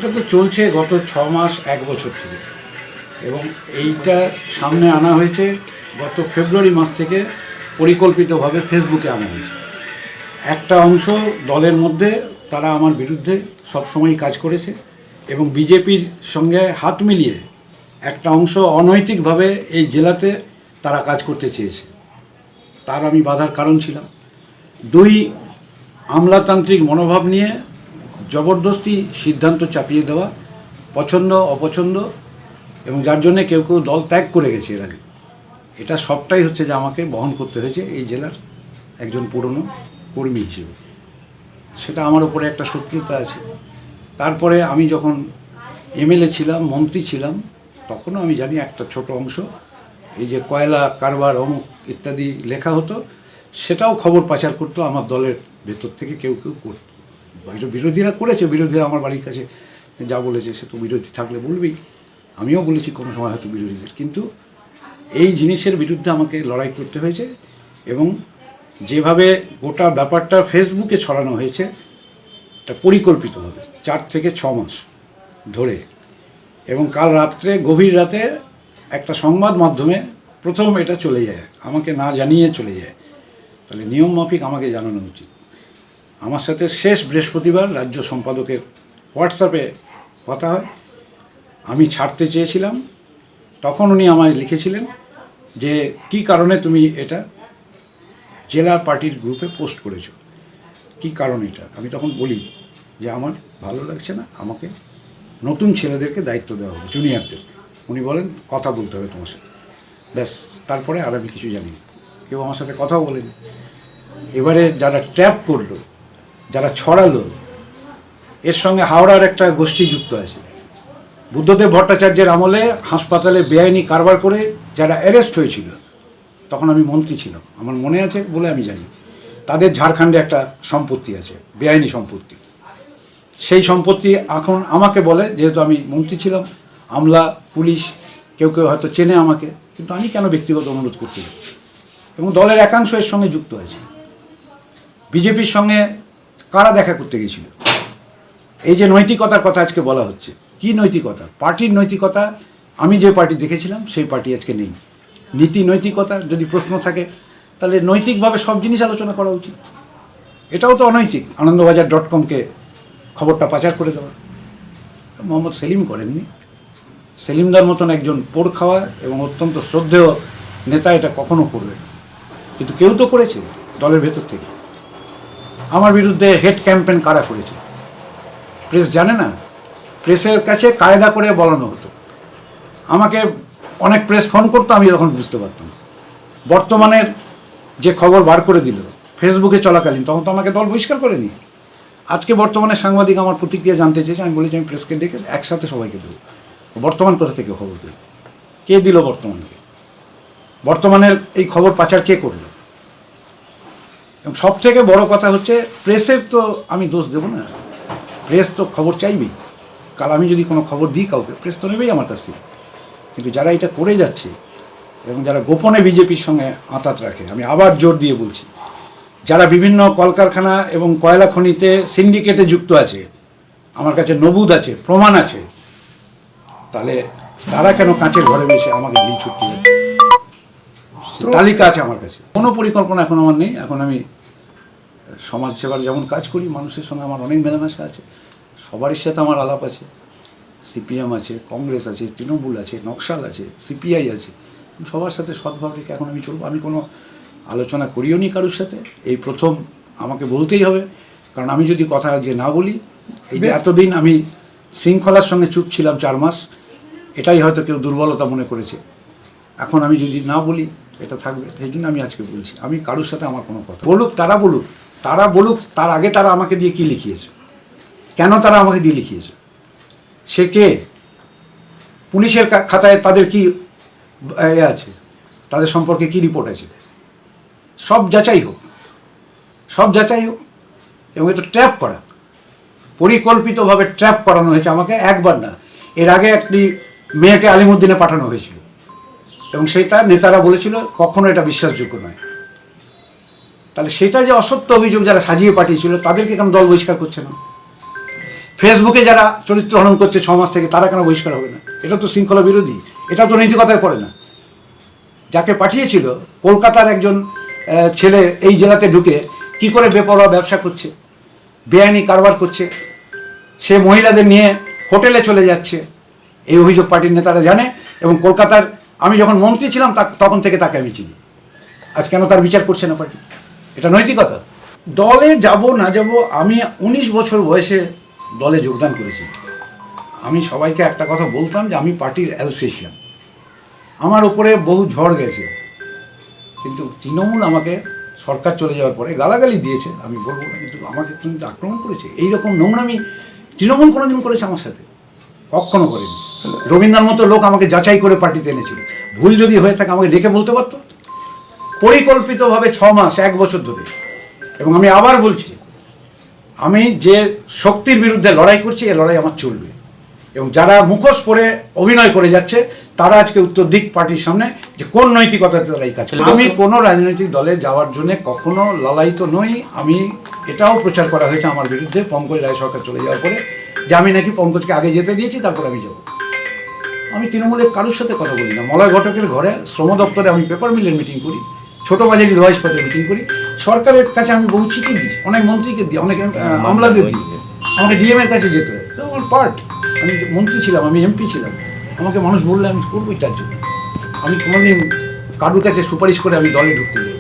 এটা তো চলছে গত 6 মাস 1 বছর থেকে, এবং এইটা সামনে আনা হয়েছে গত ফেব্রুয়ারি মাস থেকে পরিকল্পিতভাবে ফেসবুকে আনা হয়েছে। একটা অংশ দলের মধ্যে তারা আমার বিরুদ্ধে সবসময় কাজ করেছে এবং বিজেপির সঙ্গে হাত মিলিয়ে একটা অংশ অনৈতিকভাবে এই জেলাতে তারা কাজ করতে চেয়েছে। তার আমি বাধার কারণ ছিলাম। 2, আমলাতান্ত্রিক মনোভাব নিয়ে জবরদস্তি সিদ্ধান্ত চাপিয়ে দেওয়া, পছন্দ অপছন্দ, এবং যার জন্যে কেউ কেউ দল ত্যাগ করে গেছে এর আগে। এটা সবটাই হচ্ছে যে আমাকে বহন করতে হয়েছে এই জেলার একজন পুরনো কর্মী হিসেবে। সেটা আমার উপরে একটা শত্রুতা আছে। তারপরে আমি যখন এমএলএ ছিলাম, মন্ত্রী ছিলাম, তখনও আমি জানি একটা ছোট অংশ এই যে কয়লা কারবার অমুক ইত্যাদি লেখা হতো, সেটাও খবর পাচার করতো আমার দলের ভেতর থেকে কেউ কেউ করতো। বিরোধীরা করেছে, বিরোধীরা আমার বাড়ির কাছে যা বলেছে সে তো বিরোধী থাকলে বলবেই, আমিও বলেছি কোনো সময় হয়তো বিরোধীদের, কিন্তু এই জিনিসের বিরুদ্ধে আমাকে লড়াই করতে হয়েছে। এবং যেভাবে গোটা ব্যাপারটা ফেসবুকে ছড়ানো হয়েছে এটা পরিকল্পিতভাবে 4 থেকে 6 মাস ধরে, এবং কাল রাত্রে গভীর রাতে একটা সংবাদ মাধ্যমে প্রথম এটা চলে যায়, আমাকে না জানিয়ে চলে যায়। তাহলে নিয়ম মাফিক আমাকে জানানো উচিত। আমার সাথে শেষ বৃহস্পতিবার রাজ্য সম্পাদকের হোয়াটসঅ্যাপে কথা হয়। আমি ছাড়তে চেয়েছিলাম, তখন উনি আমায় লিখেছিলেন যে কী কারণে তুমি এটা জেলা পার্টির গ্রুপে পোস্ট করেছো, কী কারণ এটা। আমি তখন বলি যে আমার ভালো লাগছে না, আমাকে নতুন ছেলেদেরকে দায়িত্ব দেওয়া হবে, জুনিয়রদের। উনি বলেন কথা বলতে হবে তোমার সাথে, ব্যাস। তারপরে আর আমি কিছু জানি না, কেউ আমার সাথে কথাও বলেনি। এবারে যারা ট্র্যাপ করলো, যারা ছড়ালো, এর সঙ্গে হাওড়ার একটা গোষ্ঠী যুক্ত আছে। বুদ্ধদেব ভট্টাচার্যের আমলে হাসপাতালে বেআইনি কারবার করে যারা অ্যারেস্ট হয়েছিল, তখন আমি মন্ত্রী ছিলাম, আমার মনে আছে বলে আমি জানি, তাদের ঝাড়খণ্ডে একটা সম্পত্তি আছে, বেআইনি সম্পত্তি। সেই সম্পত্তি এখন আমাকে বলে, যেহেতু আমি মন্ত্রী ছিলাম, আমলা পুলিশ কেউ কেউ হয়তো চেনে আমাকে, কিন্তু আমি কেন ব্যক্তিগত অনুরোধ করতে যাই? এবং দলের একাংশ এর সঙ্গে যুক্ত আছে। বিজেপির সঙ্গে কারা দেখা করতে গেছিল? এই যে নৈতিকতার কথা আজকে বলা হচ্ছে, কি নৈতিকতা? পার্টির নৈতিকতা, আমি যে পার্টি দেখেছিলাম সেই পার্টি আজকে নেই। নীতি নৈতিকতা যদি প্রশ্ন থাকে, তাহলে নৈতিকভাবে সব জিনিস আলোচনা করা উচিত। এটাও তো অনৈতিক, আনন্দবাজার.comকে খবরটা পাচার করে দেওয়া। মোহাম্মদ সেলিম করেননি, সেলিমদার মতন একজন পোড় খাওয়া এবং অত্যন্ত শ্রদ্ধেয় নেতা এটা কখনো করবে না, কিন্তু কেউ তো করেছে দলের ভেতর থেকে। আমার বিরুদ্ধে হেড ক্যাম্পেন কারা করেছে? প্রেস জানে না? প্রেসের কাছে কায়দা করে বলানো হতো। আমাকে অনেক প্রেস ফোন করতো, আমি তখন বুঝতে পারতাম। বর্তমানের যে খবর বার করে দিল ফেসবুকে চলাকালীন, তখন তো আমাকে দল বহিষ্কার করেনি। আজকে বর্তমানে সাংবাদিক আমার প্রতিক্রিয়া জানতে চেয়েছে, আমি বলেছি আমি প্রেসকে ডেকে একসাথে সবাইকে দেবো। বর্তমান কোথা থেকে খবর দিল? কে দিল বর্তমানকে? বর্তমানের এই খবর পাচার কে করলো? এবং সব থেকে বড় কথা হচ্ছে, প্রেসের তো আমি দোষ দেবো না, প্রেস তো খবর চাইবেই। কাল আমি যদি কোনো খবর দিই কাউকে, প্রেস তো নেবেই আমার কাছ থেকে। কিন্তু যারা এটা করে যাচ্ছে এবং যারা গোপনে বিজেপির সঙ্গে আঁতাত রাখে, আমি আবার জোর দিয়ে বলছি, যারা বিভিন্ন কলকারখানা এবং কয়লা খনিতে সিন্ডিকেটে যুক্ত আছে, আমার কাছে নবুদ আছে, প্রমাণ আছে, তাহলে তারা কেন কাঁচের ঘরে বসে আমাকে ঢিল ছুটতে যাচ্ছে? তালিকা আছে আমার কাছে। কোনো পরিকল্পনা এখন আমার নেই। এখন আমি সমাজসেবার যেমন কাজ করি, মানুষের সঙ্গে আমার অনেক মেলামেশা আছে, সবারই সাথে আমার আলাপ আছে। সিপিএম আছে, কংগ্রেস আছে, তৃণমূল আছে, নকশাল আছে, সিপিআই আছে, সবার সাথে সদ্ভাব রেখে এখন আমি চলবো। আমি কোনো আলোচনা করিও নি কারোর সাথে, এই প্রথম আমাকে বলতেই হবে। কারণ আমি যদি কথা আজকে না বলি, এই যে এতদিন আমি শৃঙ্খলার সঙ্গে চুপ ছিলাম 4 মাস, এটাই হয়তো কেউ দুর্বলতা মনে করেছে। এখন আমি যদি না বলি এটা থাকবে, সেই জন্য আমি আজকে বলছি। আমি কারোর সাথে আমার কোনো কথা বলুক, তারা বলুক, তারা বলুক, তার আগে তারা আমাকে দিয়ে কী লিখিয়েছে, কেন তারা আমাকে দিয়ে লিখিয়েছে, সে কে, পুলিশের খাতায় তাদের কি আছে, তাদের সম্পর্কে কি রিপোর্ট আছে, সব যাচাই হোক, সব যাচাই হোক। এবং এটা ট্র্যাপ করা, পরিকল্পিতভাবে ট্র্যাপ করানো হয়েছে আমাকে, একবার না। এর আগে একটি মেয়েকে আলিমুদ্দিনে পাঠানো হয়েছিল এবং সেটা নেতারা বলেছিল কখনো এটা বিশ্বাসযোগ্য নয়। তাহলে সেটা যে অসত্য অভিযোগ যারা সাজিয়ে পাঠিয়েছিল, তাদেরকে কেন দল বহিষ্কার করছে না? ফেসবুকে যারা চরিত্র হনন করছে 6 মাস থেকে, তারা কেন বহিষ্কার হবে না? এটা তো শৃঙ্খলা বিরোধী, এটাও তো নৈতিকতায় পড়ে না। যাকে পাঠিয়েছিল কলকাতার একজন ছেলে এই জেলাতে ঢুকে কি করে বেপরোয়া ব্যবসা করছে, বেআইনি কারবার করছে, সে মহিলাদের নিয়ে হোটেলে চলে যাচ্ছে, এই অভিযোগ পার্টির নেতারা জানে। এবং কলকাতার আমি যখন মন্ত্রী ছিলাম তখন থেকে তাকে আমি চিনি। আজ কেন তার বিচার করছে না পার্টি? এটা নৈতিকতা? দলে যাব না যাব, আমি 19 বছর বয়সে দলে যোগদান করেছি। আমি সবাইকে একটা কথা বলতাম যে আমি পার্টির অ্যালসেশিয়ান। আমার ওপরে বহু ঝড় গেছে, কিন্তু তৃণমূল আমাকে সরকার চলে যাওয়ার পরে গালাগালি দিয়েছে, আমি বলবো না, কিন্তু আমাকে কিন্তু আক্রমণ করেছে। এইরকম নোংরামি তৃণমূল কোনোদিন করেছে আমার সাথে? কখনো করেনি। রবীন্দ্রনাথ মতো লোক আমাকে যাচাই করে পার্টিতে এনেছিল। ভুল যদি হয়ে থাকে আমাকে ডেকে বলতে পারতো। পরিকল্পিতভাবে 6 মাস 1 বছর ধরে, এবং আমি আবার বলছি, আমি যে শক্তির বিরুদ্ধে লড়াই করছি, এই লড়াই আমার চলবে। এবং যারা মুখোশ পরে অভিনয় করে যাচ্ছে, তারা আজকে উত্তর দিক পার্টির সামনে যে কোন নৈতিকতাতে তারা এই কাজ করে। আমি কোনো রাজনৈতিক দলে যাওয়ার জন্য কখনো লালায়িত নই। আমি এটাও প্রচার করা হয়েছে আমার বিরুদ্ধে পঙ্কজ রায় সরকার চলে যাওয়ার পরে, যে আমি নাকি পঙ্কজকে আগে যেতে দিয়েছি, তারপর আমি যাব। আমি তৃণমূলের কারোর সাথে কথা বলি না। মলয় ঘটকের ঘরে শ্রম দপ্তরে আমি পেপার মিলের মিটিং করি, ছোট বাজারি লোহা ইস্পাতের মিটিং করি। সরকারের কাছে আমি বহু চিঠি দিই, অনেক মন্ত্রীকে দিই, অনেক আমলাদের দিই। আমাকে ডিএমের কাছে যেতে হয়, তো আমার পার্ট। আমি মন্ত্রী ছিলাম, আমি এমপি ছিলাম, আমাকে মানুষ বললে আমি করবোই তার জন্য। আমি কোনোদিন কারোর কাছে সুপারিশ করে আমি দলে ঢুকতে যাই।